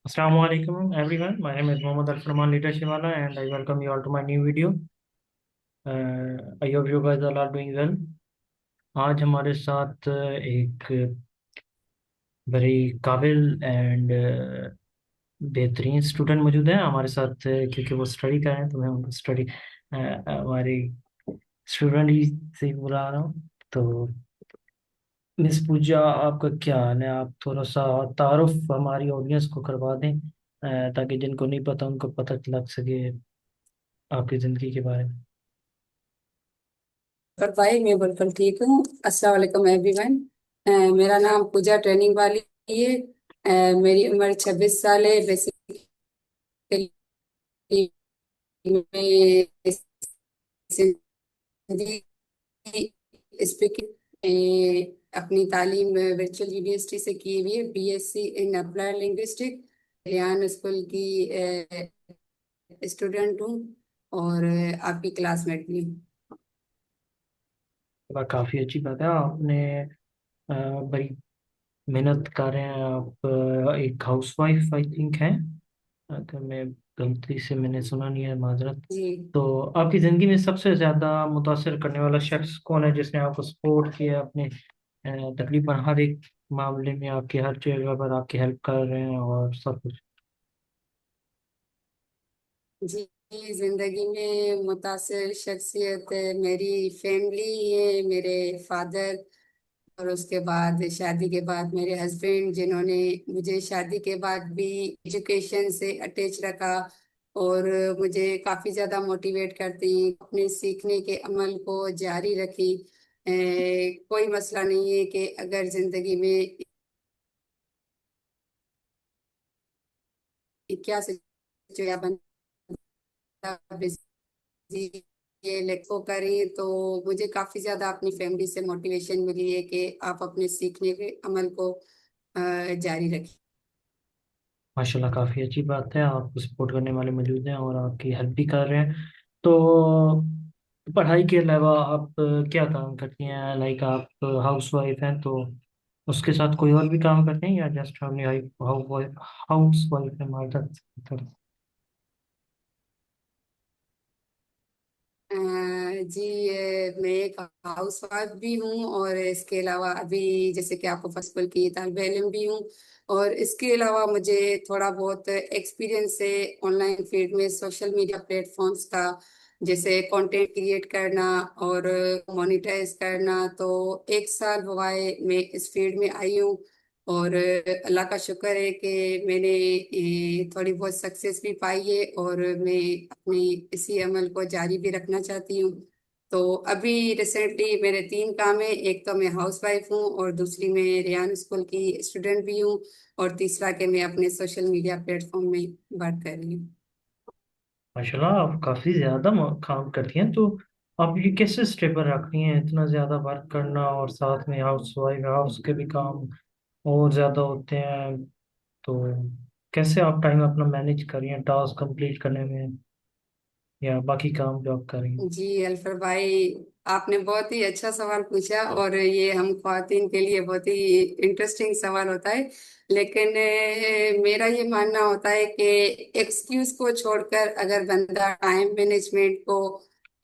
Assalamu alaikum everyone. My name is Mohammad Al-Farman Leader Shivala and I welcome you all to my new video. I hope you guys all are doing well. आज हमारे साथ एक बड़ी काबिल and बेहतरीन student मौजूद है हमारे साथ क्योंकि वो स्टडी कर रहे हैं तो मैं उनको स्टडी हमारी स्टूडेंट ही से बुला रहा हूँ। तो मिस पूजा, आपका क्या हाल है? आप थोड़ा सा तारुफ हमारी ऑडियंस को करवा दें ताकि जिनको नहीं पता उनको पता लग सके आपकी ज़िंदगी के बारे में। पर भाई मैं बिल्कुल ठीक हूँ। अस्सलाम वालेकुम एवरीवन। मेरा नाम पूजा ट्रेनिंग वाली है। मेरी उम्र 26 साल है। बेसिकली मैं हिंदी स्पीकिंग अपनी तालीम वर्चुअल यूनिवर्सिटी से की हुई है। BSc in applied linguistic Rehan school की स्टूडेंट हूँ और आपकी क्लासमेट भी हूँ। काफ़ी अच्छी बात है। आपने बड़ी मेहनत कर रहे हैं आप। एक हाउसवाइफ आई थिंक है, अगर मैं गलती से मैंने सुना नहीं है, माजरत। जी तो आपकी ज़िंदगी में सबसे ज़्यादा मुतासर करने वाला शख्स कौन है जिसने आपको सपोर्ट किया अपने तकरीबन हर एक मामले में, आपकी हर जगह पर आपकी हेल्प कर रहे हैं और सब कुछ? जी। जिंदगी में मुतासिर शख्सियत मेरी फैमिली है। मेरे फादर और उसके बाद शादी के बाद मेरे हस्बैंड, जिन्होंने मुझे शादी के बाद भी एजुकेशन से अटैच रखा और मुझे काफ़ी ज़्यादा मोटिवेट करती, अपने सीखने के अमल को जारी रखी। कोई मसला नहीं है कि अगर ज़िंदगी में क्या सिचुएशन बिजी ये लेको करें, तो मुझे काफी ज्यादा अपनी फैमिली से मोटिवेशन मिली है कि आप अपने सीखने के अमल को जारी रखें। माशाल्लाह, काफ़ी अच्छी बात है। आपको सपोर्ट करने वाले मौजूद हैं और आपकी हेल्प भी कर रहे हैं। तो पढ़ाई के अलावा आप क्या काम करती हैं? लाइक आप हाउस वाइफ हैं तो उसके साथ कोई और भी काम करते हैं या जस्ट ओनली हाउस वाइफ है मार्केट? जी, मैं एक हाउस वाइफ भी हूँ और इसके अलावा अभी जैसे कि आपको फर्स्ट स्कूल की तालिबे इल्म भी हूँ। और इसके अलावा मुझे थोड़ा बहुत एक्सपीरियंस है ऑनलाइन फील्ड में, सोशल मीडिया प्लेटफॉर्म्स का, जैसे कंटेंट क्रिएट करना और मोनेटाइज करना। तो 1 साल हुआ है मैं इस फील्ड में आई हूँ और अल्लाह का शुक्र है कि मैंने थोड़ी बहुत सक्सेस भी पाई है और मैं अपनी इसी अमल को जारी भी रखना चाहती हूँ। तो अभी रिसेंटली मेरे 3 काम है। एक तो मैं हाउस वाइफ हूँ और दूसरी मैं रेहान स्कूल की स्टूडेंट भी हूँ और तीसरा कि मैं अपने सोशल मीडिया प्लेटफॉर्म में वर्क कर रही हूँ। माशाल्लाह, आप काफ़ी ज़्यादा काम करती हैं। तो आप ये कैसे स्टेबल रखती हैं इतना ज़्यादा वर्क करना और साथ में हाउस वाइफ, हाउस के भी काम और ज़्यादा होते हैं? तो कैसे आप टाइम अपना मैनेज कर रही हैं टास्क कंप्लीट करने में या बाकी काम जो आप कर रही हैं? जी अल्फर भाई, आपने बहुत ही अच्छा सवाल पूछा और ये हम ख्वातीन के लिए बहुत ही इंटरेस्टिंग सवाल होता है। लेकिन मेरा ये मानना होता है कि एक्सक्यूज को छोड़कर अगर बंदा टाइम मैनेजमेंट को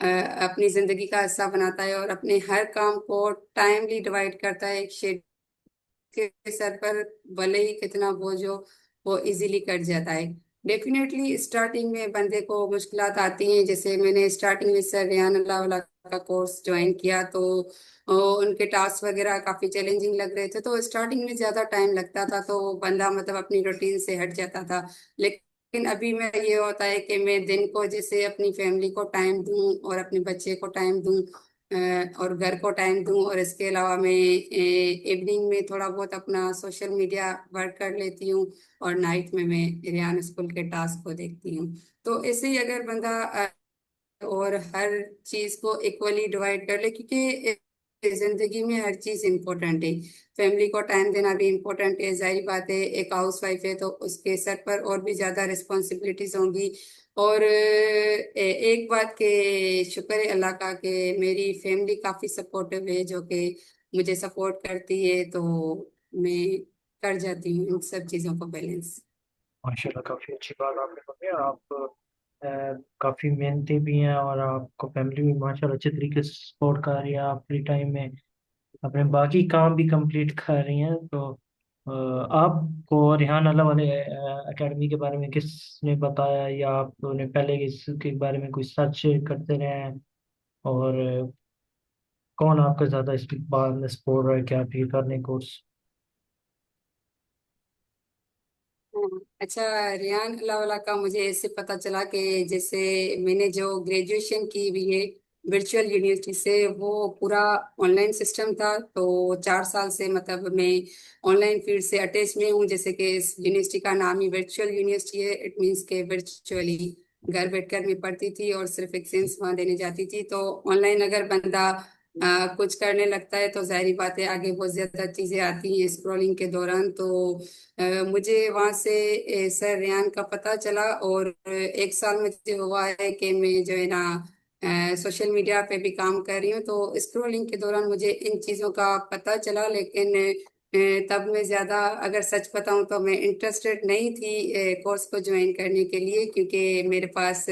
अपनी जिंदगी का हिस्सा बनाता है और अपने हर काम को टाइमली डिवाइड करता है एक शेड्यूल के सर पर, भले ही कितना बोझ हो, वो इजीली कट जाता है। डेफिनेटली स्टार्टिंग में बंदे को मुश्किलात आती हैं। जैसे मैंने स्टार्टिंग में सर रेहान अल्लाह वाला का कोर्स ज्वाइन किया तो उनके टास्क वगैरह काफी चैलेंजिंग लग रहे थे, तो स्टार्टिंग में ज्यादा टाइम लगता था तो बंदा मतलब अपनी रूटीन से हट जाता था। लेकिन अभी में ये होता है कि मैं दिन को जैसे अपनी फैमिली को टाइम दूं और अपने बच्चे को टाइम दूं और घर को टाइम दूं, और इसके अलावा मैं इवनिंग में थोड़ा बहुत अपना सोशल मीडिया वर्क कर लेती हूँ और नाइट में मैं रेहान स्कूल के टास्क को देखती हूँ। तो ऐसे ही अगर बंदा और हर चीज को इक्वली डिवाइड कर ले, क्योंकि जिंदगी में हर चीज इम्पोर्टेंट है। फैमिली को टाइम देना भी इम्पोर्टेंट है, जाहिर बात है। एक हाउस वाइफ है तो उसके सर पर और भी ज्यादा रिस्पॉन्सिबिलिटीज होंगी। और एक बात के शुक्र है अल्लाह का कि मेरी फैमिली काफी सपोर्टिव है, जो कि मुझे सपोर्ट करती है, तो मैं कर जाती हूँ इन सब चीजों को बैलेंस। माशाल्लाह काफ़ी अच्छी बात आपने बताई। आप काफ़ी मेहनती भी हैं और आपको फैमिली भी माशाल्लाह अच्छे तरीके से सपोर्ट कर रही है। आप फ्री टाइम में अपने बाकी काम भी कंप्लीट कर रही हैं। तो आपको रेहान अल्लाह वाले एकेडमी के बारे में किसने बताया, या आपने पहले इसके बारे में कोई सर्च करते रहे हैं? और कौन आपका ज़्यादा इस बारे में सपोर्ट रहा है कि आप ये करने कोर्स? अच्छा, रियान अलावला का मुझे ऐसे पता चला कि जैसे मैंने जो ग्रेजुएशन की भी है वर्चुअल यूनिवर्सिटी से, वो पूरा ऑनलाइन सिस्टम था। तो 4 साल से मतलब मैं ऑनलाइन फील्ड से अटैच में हूँ। जैसे कि इस यूनिवर्सिटी का नाम ही वर्चुअल यूनिवर्सिटी है। इट मीन्स के वर्चुअली घर बैठकर मैं पढ़ती थी और सिर्फ एग्जाम्स वहाँ देने जाती थी। तो ऑनलाइन अगर बंदा कुछ करने लगता है तो जाहिर बात है आगे बहुत ज्यादा चीजें आती हैं स्क्रॉलिंग के दौरान। तो मुझे वहां से सर रेयान का पता चला, और 1 साल मुझे हुआ है कि मैं जो है ना सोशल मीडिया पे भी काम कर रही हूँ। तो स्क्रॉलिंग के दौरान मुझे इन चीज़ों का पता चला, लेकिन तब मैं ज़्यादा अगर सच बताऊँ तो मैं इंटरेस्टेड नहीं थी कोर्स को ज्वाइन करने के लिए, क्योंकि मेरे पास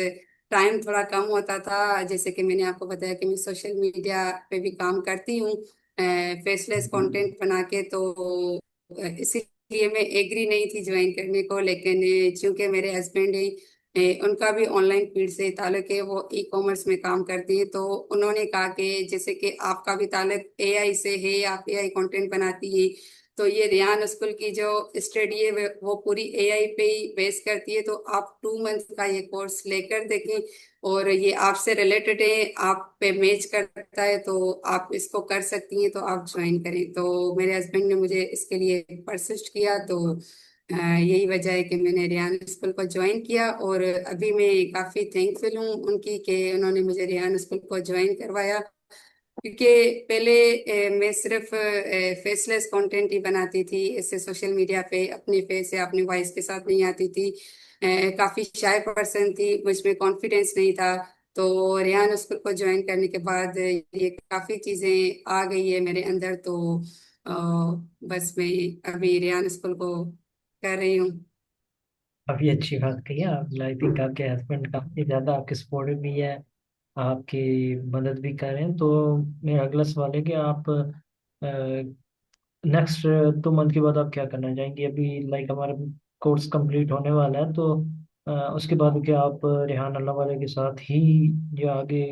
टाइम थोड़ा कम होता था। जैसे कि मैंने आपको बताया कि मैं सोशल मीडिया पे भी काम करती हूँ फेसलेस कंटेंट बना के। तो इसीलिए मैं एग्री नहीं थी ज्वाइन करने को। लेकिन चूंकि मेरे हस्बैंड हैं, उनका भी ऑनलाइन फील्ड से ताल्लुक है, वो ई कॉमर्स में काम करती है। तो उन्होंने कहा कि जैसे कि आपका भी ताल्लुक एआई से है, आप एआई कंटेंट बनाती है, तो ये रियान स्कूल की जो स्टडी है वो पूरी एआई पे ही बेस करती है। तो आप 2 मंथ का ये कोर्स लेकर देखें, और ये आपसे रिलेटेड है, आप पे मैच करता है, तो आप इसको कर सकती हैं। तो आप ज्वाइन करें। तो मेरे हस्बैंड ने मुझे इसके लिए परसिस्ट किया। तो यही वजह है कि मैंने रियान स्कूल को ज्वाइन किया, और अभी मैं काफ़ी थैंकफुल हूँ उनकी कि उन्होंने मुझे रियान स्कूल को ज्वाइन करवाया। क्योंकि पहले मैं सिर्फ फेसलेस कंटेंट ही बनाती थी, इससे सोशल मीडिया पे अपने फेस या अपनी वॉइस के साथ नहीं आती थी। काफी शाय पर्सन थी, मुझ में कॉन्फिडेंस नहीं था। तो रेहान स्कूल को ज्वाइन करने के बाद ये काफी चीजें आ गई है मेरे अंदर। तो अ, बस मैं अभी रेहान स्कूल को कर रही हूँ। काफ़ी अच्छी बात कही है आप। आई थिंक आपके हस्बैंड काफ़ी ज़्यादा आपके सपोर्टिव भी है, आपकी मदद भी कर रहे हैं। तो मेरा अगला सवाल है कि आप नेक्स्ट 2 मंथ के बाद आप क्या करना चाहेंगे? अभी लाइक हमारा कोर्स कंप्लीट होने वाला है, तो उसके बाद क्या आप रेहान अल्लाह वाले के साथ ही या आगे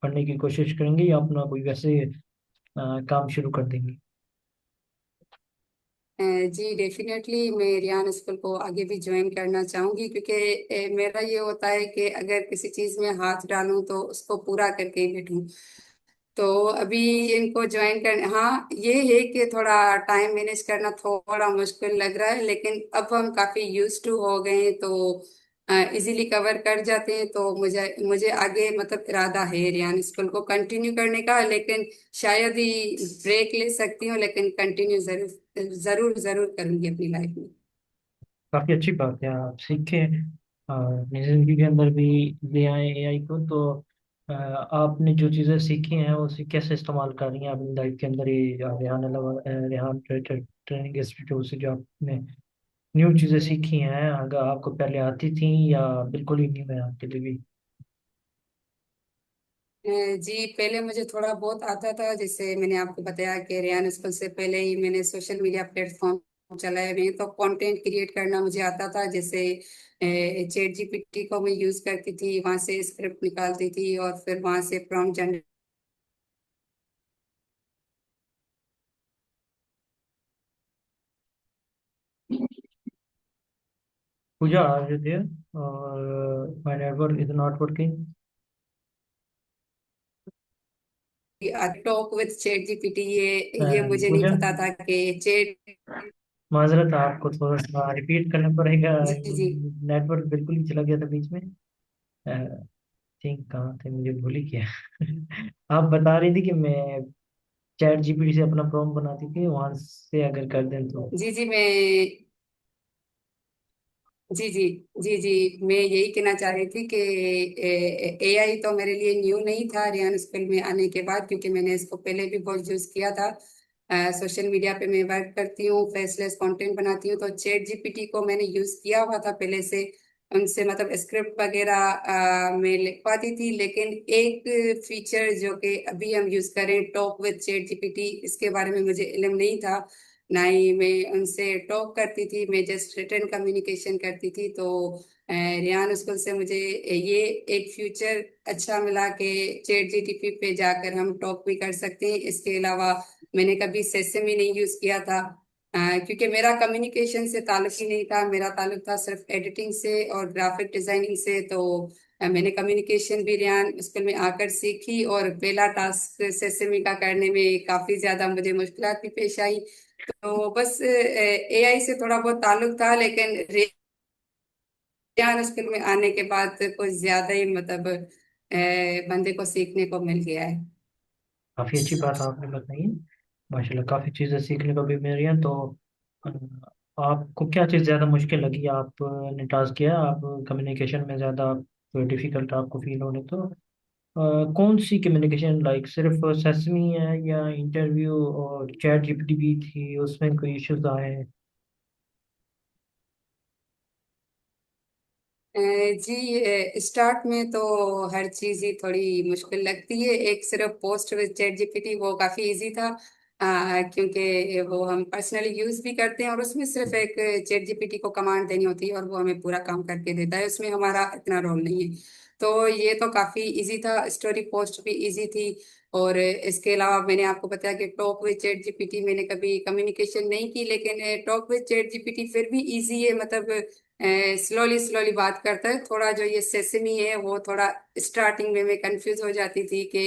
पढ़ने की कोशिश करेंगे, या अपना कोई वैसे काम शुरू कर देंगे? जी डेफिनेटली मैं रियान स्कूल को आगे भी ज्वाइन करना चाहूंगी, क्योंकि मेरा ये होता है कि अगर किसी चीज में हाथ डालूं तो उसको पूरा करके ही बैठूं। तो अभी इनको ज्वाइन कर, हाँ ये है कि थोड़ा टाइम मैनेज करना थोड़ा मुश्किल लग रहा है, लेकिन अब हम काफी यूज टू हो गए हैं। तो इजीली कवर कर जाते हैं। तो मुझे मुझे आगे मतलब इरादा है रियान स्कूल को कंटिन्यू करने का, लेकिन शायद ही ब्रेक ले सकती हूँ, लेकिन कंटिन्यू जरूर जरूर जरूर करूंगी अपनी लाइफ में। काफ़ी अच्छी बात है, आप सीखें अपनी ज़िंदगी के अंदर भी ले आए एआई को। तो आपने जो चीज़ें सीखी हैं वो कैसे इस्तेमाल कर रही हैं अपनी लाइफ के अंदर? ये रेहान ट्रेनिंग इंस्टीट्यूट से जो आपने न्यू चीज़ें सीखी हैं, अगर आपको पहले आती थी या बिल्कुल ही न्यू है आपके लिए भी? जी पहले मुझे थोड़ा बहुत आता था। जैसे मैंने आपको बताया कि रियान स्कूल से पहले ही मैंने सोशल मीडिया प्लेटफॉर्म चलाए हुए हैं, तो कंटेंट क्रिएट करना मुझे आता था। जैसे चैट जीपीटी को मैं यूज करती थी, वहां से स्क्रिप्ट निकालती थी और फिर वहां से प्रॉम्प्ट जनरेट। पूजा आ रही थी, और my network is not working. Talk with chat GPT, ये मुझे नहीं पूजा, पता था कि चैट। माजरत है, आपको थोड़ा सा रिपीट करना पड़ेगा। जी जी नेटवर्क बिल्कुल ही चला गया था बीच में। थिंक कहाँ थे, मुझे भूल ही गया। आप बता रही थी कि मैं चैट जीपीटी से अपना प्रॉम्प्ट बनाती थी, वहां से अगर कर दें तो। जी जी मैं जी जी जी जी मैं यही कहना चाह रही थी कि एआई तो मेरे लिए न्यू नहीं था रियान स्कूल में आने के बाद, क्योंकि मैंने इसको पहले भी बहुत यूज किया था। सोशल मीडिया पे मैं वर्क करती हूँ, फेसलेस कंटेंट बनाती हूँ। तो चैट जीपीटी को मैंने यूज किया हुआ था पहले से, उनसे मतलब स्क्रिप्ट वगैरह मैं लिख पाती थी। लेकिन एक फीचर जो कि अभी हम यूज करें, टॉक विद चैट जीपीटी, इसके बारे में मुझे इल्म नहीं था। ना ही मैं उनसे टॉक करती थी, मैं जस्ट रिटर्न कम्युनिकेशन करती थी। तो रियान स्कूल से मुझे ये एक फ्यूचर अच्छा मिला कि चैट जीटीपी पे जाकर हम टॉक भी कर सकते हैं। इसके अलावा मैंने कभी सेसेमी नहीं यूज किया था, क्योंकि मेरा कम्युनिकेशन से ताल्लुक ही नहीं था। मेरा ताल्लुक था सिर्फ एडिटिंग से और ग्राफिक डिजाइनिंग से। तो मैंने कम्युनिकेशन भी रियान स्कूल में आकर सीखी, और पहला टास्क सेसेमी का करने में काफी ज्यादा मुझे मुश्किलात भी पेश आई। तो बस एआई से थोड़ा बहुत ताल्लुक था, लेकिन रियान स्कूल में आने के बाद कुछ ज्यादा ही मतलब बंदे को सीखने को मिल गया है। काफ़ी अच्छी बात आपने बताई है। माशाल्लाह काफ़ी चीज़ें सीखने को भी मिल रही हैं। तो अ, आपको क्या चीज़ ज़्यादा मुश्किल लगी आपने टास्क किया, आप कम्युनिकेशन में ज़्यादा डिफिकल्ट आपको फील होने तो कौन सी कम्युनिकेशन, लाइक सिर्फ सेसमी है या इंटरव्यू और चैट जीपीटी भी थी उसमें कोई इश्यूज आए हैं? जी, स्टार्ट में तो हर चीज ही थोड़ी मुश्किल लगती है। एक सिर्फ पोस्ट विद चैट जीपीटी वो काफी इजी था, क्योंकि वो हम पर्सनली यूज भी करते हैं, और उसमें सिर्फ एक चैट जीपीटी को कमांड देनी होती है और वो हमें पूरा काम करके देता है, उसमें हमारा इतना रोल नहीं है। तो ये तो काफी इजी था, स्टोरी पोस्ट भी इजी थी। और इसके अलावा मैंने आपको बताया कि टॉक विद चैट जीपीटी मैंने कभी कम्युनिकेशन नहीं की, लेकिन टॉक विद चैट जीपीटी फिर भी इजी है। मतलब स्लोली स्लोली बात करता है। थोड़ा जो ये सेसमी है वो थोड़ा स्टार्टिंग में मैं कंफ्यूज हो जाती थी कि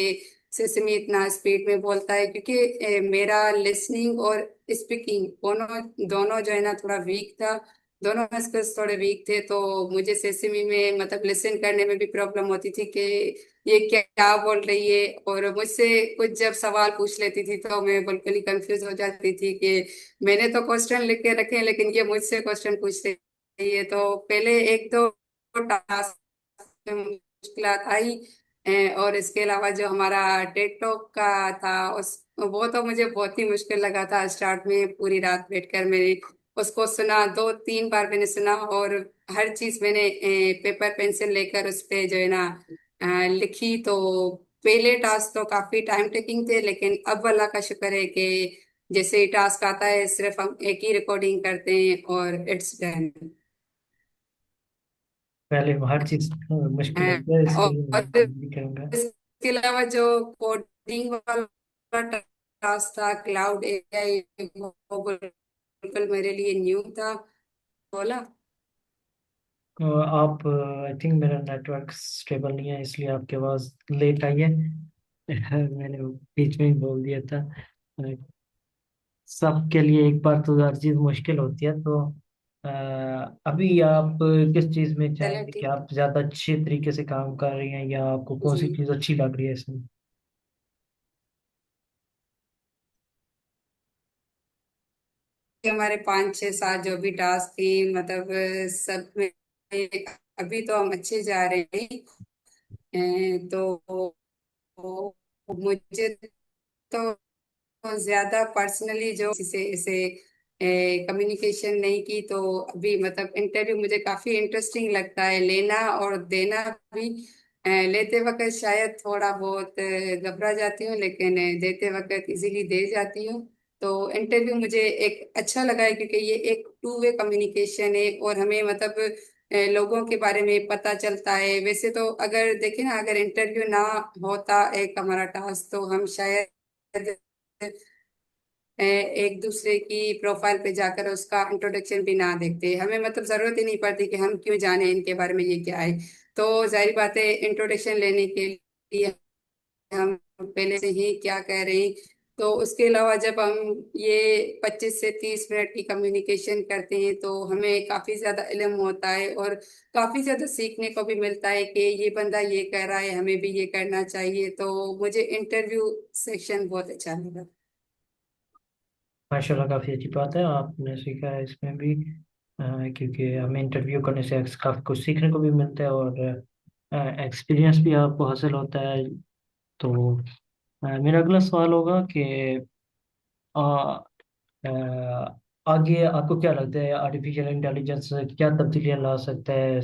सेसमी इतना स्पीड में बोलता है, क्योंकि मेरा लिसनिंग और स्पीकिंग दोनों दोनों जो है ना थोड़ा वीक था। दोनों स्किल्स थोड़े वीक थे। तो मुझे सेसमी में मतलब लिसन करने में भी प्रॉब्लम होती थी कि ये क्या क्या बोल रही है। और मुझसे कुछ जब सवाल पूछ लेती थी तो मैं बिल्कुल ही कंफ्यूज हो जाती थी कि मैंने तो क्वेश्चन लिख के रखे हैं, लेकिन ये मुझसे क्वेश्चन पूछते। ये तो पहले एक दो टास्क में मुश्किलात आई। और इसके अलावा जो हमारा टेड टॉक का था, उस वो तो मुझे बहुत ही मुश्किल लगा था। स्टार्ट में पूरी रात बैठकर मैंने उसको सुना, दो तीन बार मैंने सुना, और हर चीज मैंने पेपर पेंसिल लेकर उस पे जो है ना लिखी। तो पहले टास्क तो काफी टाइम टेकिंग थे, लेकिन अब अल्लाह का शुक्र है कि जैसे ही टास्क आता है सिर्फ हम एक ही रिकॉर्डिंग करते हैं और इट्स डन। पहले हर चीज़ मुश्किल लगती है, इसके और लिए मैं भी करूँगा। इसके अलावा जो कोडिंग वाला टास्क था, क्लाउड एआई, वो बिल्कुल मेरे लिए न्यू था। बोला। आप, आई थिंक मेरा नेटवर्क स्टेबल नहीं है इसलिए आपकी आवाज़ लेट आई है। मैंने बीच में ही बोल दिया था। सबके लिए एक बार तो हर चीज़ मुश्किल होती है। तो अ, अभी आप किस चीज़ में चलो चाहेंगे कि ठीक आप ज़्यादा अच्छे तरीके से काम कर रही हैं, या आपको है कौन सी जी। चीज़ अच्छी लग रही है इसमें? हमारे पाँच छः सात जो भी टास्क थी, मतलब सब में अभी तो हम अच्छे जा रहे हैं। तो मुझे तो ज्यादा पर्सनली जो इसे इसे कम्युनिकेशन नहीं की। तो अभी मतलब इंटरव्यू मुझे काफी इंटरेस्टिंग लगता है लेना और देना भी। लेते वक्त शायद थोड़ा बहुत घबरा जाती हूँ, लेकिन देते वक्त इजीली दे जाती हूँ। तो इंटरव्यू मुझे एक अच्छा लगा है, क्योंकि ये एक टू वे कम्युनिकेशन है, और हमें मतलब लोगों के बारे में पता चलता है। वैसे तो अगर देखें ना, अगर इंटरव्यू ना होता एक हमारा टास्क, तो हम शायद एक दूसरे की प्रोफाइल पे जाकर उसका इंट्रोडक्शन भी ना देखते। हमें मतलब जरूरत ही नहीं पड़ती कि हम क्यों जाने इनके बारे में, ये क्या है। तो जाहिर बात है इंट्रोडक्शन लेने के लिए हम पहले से ही क्या कह रहे हैं। तो उसके अलावा जब हम ये 25 से 30 मिनट की कम्युनिकेशन करते हैं, तो हमें काफी ज्यादा इल्म होता है, और काफी ज्यादा सीखने को भी मिलता है कि ये बंदा ये कह रहा है, हमें भी ये करना चाहिए। तो मुझे इंटरव्यू सेक्शन बहुत अच्छा लगा। माशाल्लाह काफ़ी अच्छी बात है आपने सीखा है इसमें भी। क्योंकि हमें इंटरव्यू करने से काफ़ी कुछ सीखने को भी मिलता है और एक्सपीरियंस भी आपको हासिल होता है। तो मेरा अगला सवाल होगा कि आ, आगे आपको क्या लगता है आर्टिफिशियल इंटेलिजेंस क्या तब्दीलियां ला सकता है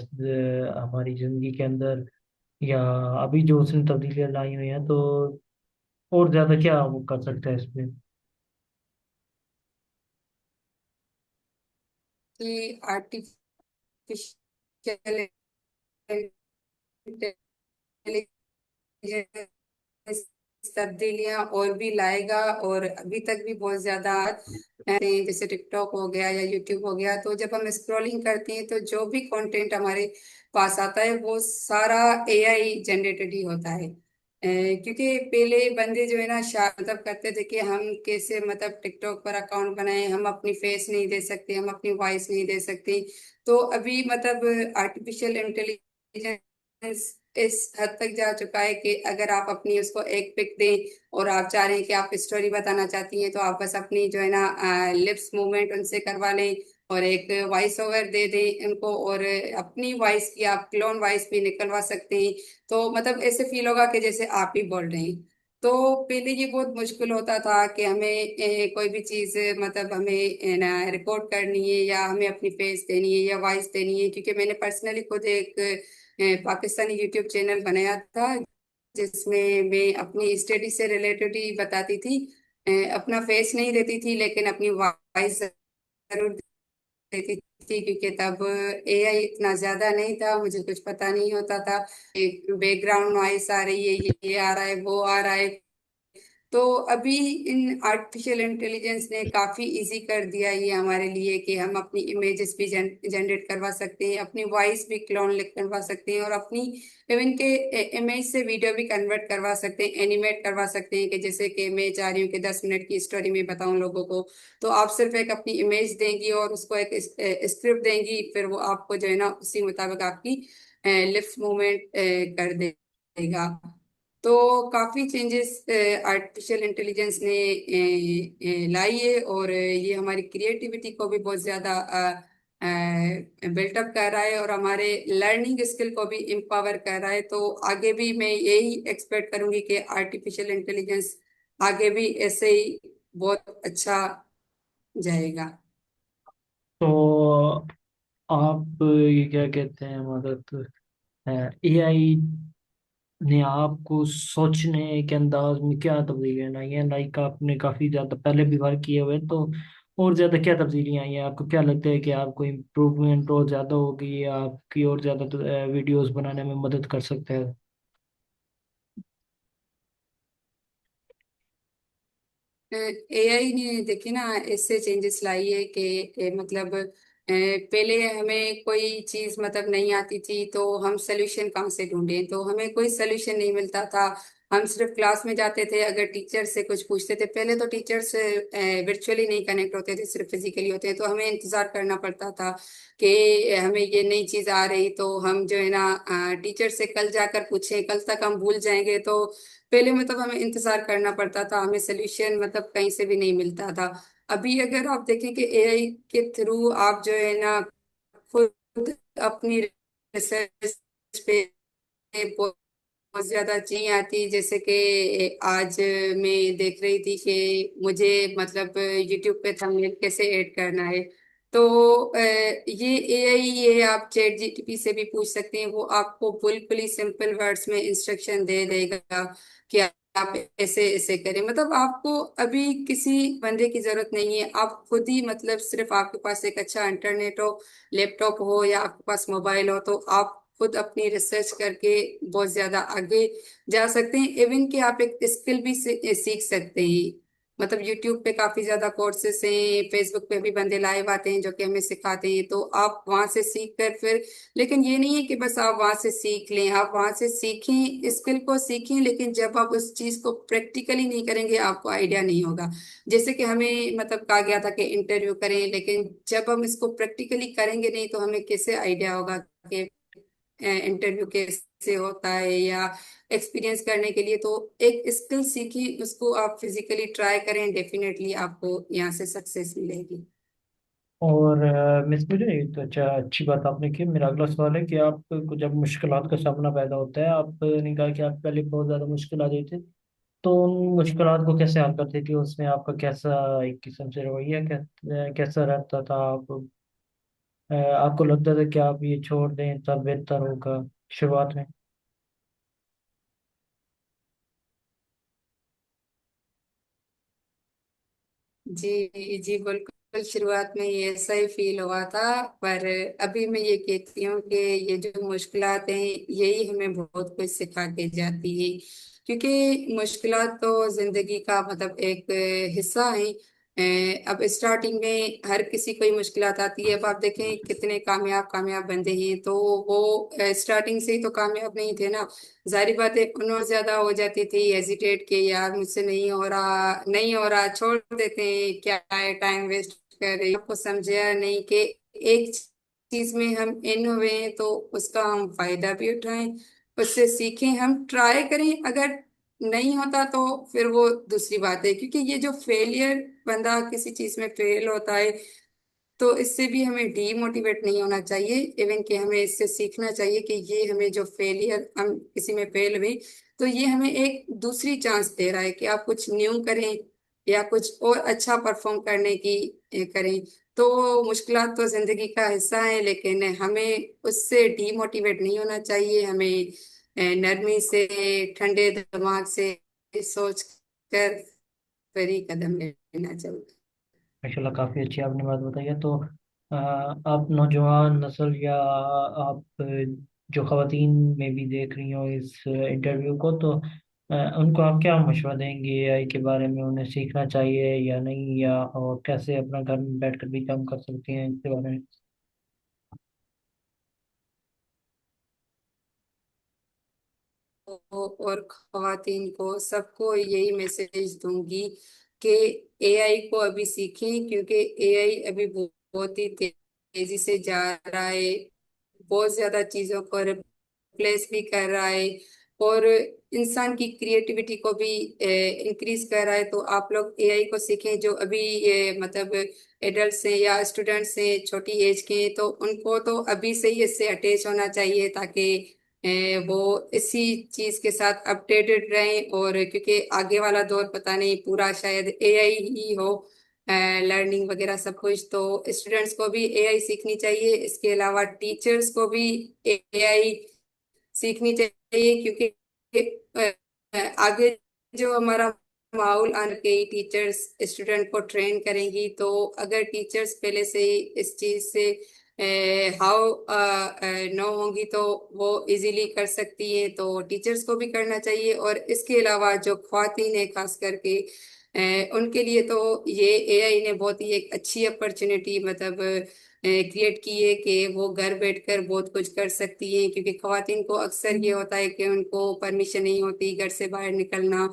हमारी जिंदगी के अंदर, या अभी जो उसने तब्दीलियां लाई हुई हैं, तो और ज्यादा क्या वो कर सकता है इसमें? कि आर्टिफिशियल तब्दीलियां और भी लाएगा, और अभी तक भी बहुत ज्यादा जैसे टिकटॉक हो गया या यूट्यूब हो गया, तो जब हम स्क्रॉलिंग करते हैं तो जो भी कंटेंट हमारे पास आता है वो सारा एआई जनरेटेड ही होता है। क्योंकि पहले बंदे जो है ना मतलब करते थे कि हम कैसे मतलब टिकटॉक पर अकाउंट बनाए, हम अपनी फेस नहीं दे सकते, हम अपनी वॉइस नहीं दे सकते। तो अभी मतलब आर्टिफिशियल इंटेलिजेंस इस हद तक जा चुका है कि अगर आप अपनी उसको एक पिक दें और आप चाह रहे हैं कि आप स्टोरी बताना चाहती हैं, तो आप बस अपनी जो है ना लिप्स मूवमेंट उनसे करवा लें और एक वॉइस ओवर दे दें उनको, और अपनी वॉइस की आप क्लोन वॉइस भी निकलवा सकते हैं। तो मतलब ऐसे फील होगा कि जैसे आप ही बोल रहे हैं। तो पहले ये बहुत मुश्किल होता था कि हमें कोई भी चीज मतलब हमें ना रिकॉर्ड करनी है या हमें अपनी फेस देनी है या वॉइस देनी है, क्योंकि मैंने पर्सनली खुद एक पाकिस्तानी यूट्यूब चैनल बनाया था जिसमें मैं अपनी स्टडी से रिलेटेड ही बताती थी। अपना फेस नहीं देती थी लेकिन अपनी वॉइस जरूर देती थी, क्योंकि तब एआई इतना ज्यादा नहीं था, मुझे कुछ पता नहीं होता था। बैकग्राउंड नॉइस आ रही है, ये आ रहा है, वो आ रहा है। तो अभी इन आर्टिफिशियल इंटेलिजेंस ने काफी इजी कर दिया ये हमारे लिए कि हम अपनी इमेजेस भी जनरेट करवा सकते हैं, अपनी वॉइस भी क्लोन करवा सकते हैं, और अपनी इवन के इमेज से वीडियो भी कन्वर्ट करवा सकते हैं, एनिमेट करवा सकते हैं। कि जैसे कि मैं चाह रही हूँ कि 10 मिनट की स्टोरी में बताऊं लोगों को, तो आप सिर्फ एक अपनी इमेज देंगी और उसको एक स्क्रिप्ट देंगी, फिर वो आपको जो है ना उसी मुताबिक आपकी लिप्स मूवमेंट कर देगा। तो काफी चेंजेस आर्टिफिशियल इंटेलिजेंस ने लाई है, और ये हमारी क्रिएटिविटी को भी बहुत ज्यादा बिल्टअप कर रहा है और हमारे लर्निंग स्किल को भी एम्पावर कर रहा है। तो आगे भी मैं यही एक्सपेक्ट करूंगी कि आर्टिफिशियल इंटेलिजेंस आगे भी ऐसे ही बहुत अच्छा जाएगा। तो आप ये क्या कहते हैं, मतलब एआई ने आपको सोचने के अंदाज में क्या तब्दीलियां आई हैं? लाइक आपने काफी ज्यादा पहले भी वर्क किए हुए हैं, तो और ज्यादा क्या तब्दीलियां आई हैं? आपको क्या लगता है कि आपको इम्प्रूवमेंट और ज्यादा होगी, या आपकी और ज्यादा वीडियोस बनाने में मदद कर सकता है? एआई ने देखिए ना ऐसे चेंजेस लाई है कि मतलब पहले हमें कोई चीज मतलब नहीं आती थी तो हम सोल्यूशन कहाँ से ढूंढें, तो हमें कोई सोल्यूशन नहीं मिलता था। हम सिर्फ क्लास में जाते थे, अगर टीचर से कुछ पूछते थे, पहले तो टीचर से वर्चुअली नहीं कनेक्ट होते थे, सिर्फ फिजिकली होते हैं, तो हमें इंतजार करना पड़ता था कि हमें ये नई चीज आ रही तो हम जो है ना टीचर से कल जाकर पूछें, कल तक हम भूल जाएंगे। तो पहले मतलब हमें इंतजार करना पड़ता था, हमें सोल्यूशन मतलब कहीं से भी नहीं मिलता था। अभी अगर आप देखें कि एआई के थ्रू आप जो है ना खुद अपनी रिसर्च पे बहुत बहुत ज्यादा चीजें आती, जैसे कि आज मैं देख रही थी कि मुझे मतलब यूट्यूब पे थंबनेल कैसे ऐड करना है। तो ये एआई, ये आप चैट जीटीपी से भी पूछ सकते हैं, वो आपको बिल्कुल ही सिंपल वर्ड्स में इंस्ट्रक्शन दे देगा कि आप ऐसे ऐसे करें। मतलब आपको अभी किसी बंदे की जरूरत नहीं है, आप खुद ही मतलब सिर्फ आपके पास एक अच्छा इंटरनेट हो, लैपटॉप हो या आपके पास मोबाइल हो, तो आप खुद अपनी रिसर्च करके बहुत ज्यादा आगे जा सकते हैं। इवन कि आप एक स्किल भी सीख सकते हैं। मतलब यूट्यूब पे काफी ज्यादा कोर्सेस हैं, फेसबुक पे भी बंदे लाइव आते हैं जो कि हमें सिखाते हैं, तो आप वहां से सीख कर फिर, लेकिन ये नहीं है कि बस आप वहां से सीख लें, आप वहां से सीखें, स्किल को सीखें, लेकिन जब आप उस चीज को प्रैक्टिकली नहीं करेंगे आपको आइडिया नहीं होगा। जैसे कि हमें मतलब कहा गया था कि इंटरव्यू करें, लेकिन जब हम इसको प्रैक्टिकली करेंगे नहीं तो हमें कैसे आइडिया होगा कि इंटरव्यू कैसे होता है या एक्सपीरियंस करने के लिए। तो एक स्किल सीखी, उसको आप फिजिकली ट्राई करें, डेफिनेटली आपको यहाँ से सक्सेस मिलेगी। और मिस मुझे एक तो अच्छा अच्छी बात आपने की। मेरा अगला सवाल है कि आपको जब मुश्किलात का सामना पैदा होता है, आपने कहा कि आप पहले बहुत ज़्यादा मुश्किल आ रही थी, तो उन मुश्किलात को कैसे हल करती थी, उसमें आपका कैसा एक किस्म से रवैया कैसा रहता था? आपको लगता था कि आप ये छोड़ दें तब बेहतर होगा शुरुआत में? जी जी बिल्कुल, शुरुआत में ये ऐसा ही फील हुआ था। पर अभी मैं ये कहती हूँ कि ये जो मुश्किलात हैं यही हमें बहुत कुछ सिखा के जाती है, क्योंकि मुश्किलात तो जिंदगी का मतलब एक हिस्सा है। अब स्टार्टिंग में हर किसी को ही मुश्किलात आती है। अब आप देखें कितने कामयाब कामयाब बंदे हैं, तो वो स्टार्टिंग से ही तो कामयाब नहीं थे ना। जारी बात है, उन्होंने ज्यादा हो जाती थी हेजिटेट के, यार मुझसे नहीं हो रहा नहीं हो रहा, छोड़ देते हैं, क्या है टाइम वेस्ट कर रहे हैं। आपको समझा नहीं कि एक चीज में हम इन हुए हैं तो उसका हम फायदा भी उठाएं, उससे सीखें, हम ट्राई करें। अगर नहीं होता तो फिर वो दूसरी बात है, क्योंकि ये जो फेलियर, बंदा किसी चीज में फेल होता है तो इससे भी हमें डीमोटिवेट नहीं होना चाहिए। इवन कि हमें इससे सीखना चाहिए कि ये हमें जो फेलियर, हम किसी में फेल हुए तो ये हमें एक दूसरी चांस दे रहा है कि आप कुछ न्यू करें या कुछ और अच्छा परफॉर्म करने की करें। तो मुश्किलात तो जिंदगी का हिस्सा है, लेकिन हमें उससे डीमोटिवेट नहीं होना चाहिए। हमें नरमी से, ठंडे दिमाग से सोच कर फिर ही कदम लेना चाहिए। माशाल्लाह काफ़ी अच्छी आपने बात बताई है। तो आप नौजवान नस्ल या आप जो ख़वातीन में भी देख रही हो इस इंटरव्यू को, तो उनको आप क्या मशवरा देंगे एआई के बारे में? उन्हें सीखना चाहिए या नहीं, या और कैसे अपना घर में बैठ कर भी काम कर सकती हैं इसके बारे में? और खवातीन को सबको यही मैसेज दूंगी कि एआई को अभी सीखें, क्योंकि एआई अभी बहुत ही तेजी से जा रहा है। बहुत ज्यादा चीजों को रिप्लेस भी कर रहा है और इंसान की क्रिएटिविटी को भी इंक्रीज कर रहा है। तो आप लोग एआई को सीखें, जो अभी ये मतलब एडल्ट्स हैं या स्टूडेंट्स हैं छोटी एज के हैं, तो उनको तो अभी से ही इससे अटैच होना चाहिए, ताकि वो इसी चीज के साथ अपडेटेड रहें। और क्योंकि आगे वाला दौर पता नहीं, पूरा शायद एआई ही हो, लर्निंग वगैरह सब कुछ। तो स्टूडेंट्स को भी एआई सीखनी चाहिए, इसके अलावा टीचर्स को भी एआई सीखनी चाहिए, क्योंकि आगे जो हमारा माहौल आने के ही टीचर्स स्टूडेंट को ट्रेन करेंगी। तो अगर टीचर्स पहले से ही इस चीज से हाउ नो होंगी तो वो इजीली कर सकती है, तो टीचर्स को भी करना चाहिए। और इसके अलावा जो ख्वातीन है खास करके, उनके लिए तो ये एआई ने बहुत ही एक अच्छी अपॉर्चुनिटी मतलब क्रिएट की है कि वो घर बैठकर बहुत कुछ कर सकती हैं। क्योंकि खवातीन को अक्सर ये होता है कि उनको परमिशन नहीं होती घर से बाहर निकलना,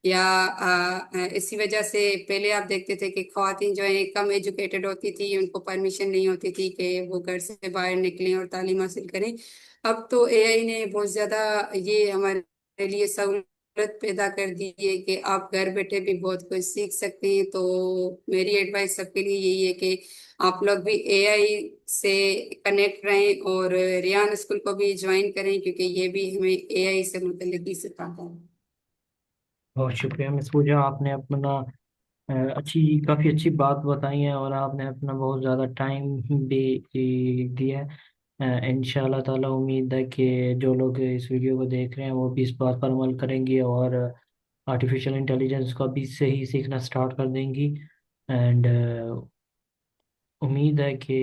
या इसी वजह से पहले आप देखते थे कि खवातीन जो है कम एजुकेटेड होती थी, उनको परमिशन नहीं होती थी कि वो घर से बाहर निकलें और तालीम हासिल करें। अब तो एआई ने बहुत ज्यादा ये हमारे लिए सहूलत पैदा कर दी है कि आप घर बैठे भी बहुत कुछ सीख सकते हैं। तो मेरी एडवाइस सबके लिए यही है कि आप लोग भी एआई से कनेक्ट रहें और रियान स्कूल को भी ज्वाइन करें, क्योंकि ये भी हमें एआई से मुतल्लिक ही सिखाता है। बहुत शुक्रिया मिस पूजा, आपने अपना अच्छी काफ़ी अच्छी बात बताई है और आपने अपना बहुत ज़्यादा टाइम भी दिया है। इंशाल्लाह ताला उम्मीद है कि जो लोग इस वीडियो को देख रहे हैं वो भी इस बात पर अमल करेंगे और आर्टिफिशियल इंटेलिजेंस को अभी से ही सीखना स्टार्ट कर देंगी। एंड उम्मीद है कि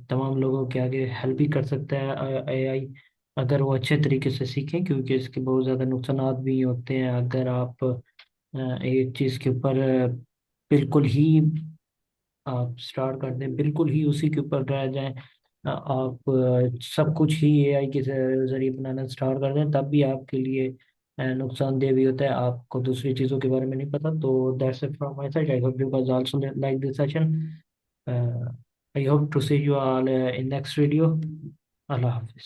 तमाम लोगों के आगे हेल्प भी कर सकता है एआई, अगर वो अच्छे तरीके से सीखें, क्योंकि इसके बहुत ज़्यादा नुकसानात भी होते हैं। अगर आप एक चीज़ के ऊपर बिल्कुल ही आप स्टार्ट कर दें, बिल्कुल ही उसी के ऊपर रह जाएं, आप सब कुछ ही एआई के जरिए बनाना स्टार्ट कर दें, तब भी आपके लिए नुकसानदेह भी होता है। आपको दूसरी चीज़ों के बारे में नहीं पता। तो that's it from my side. I hope you guys also like this session. I hope to see you all in next video. अल्लाह हाफिज़।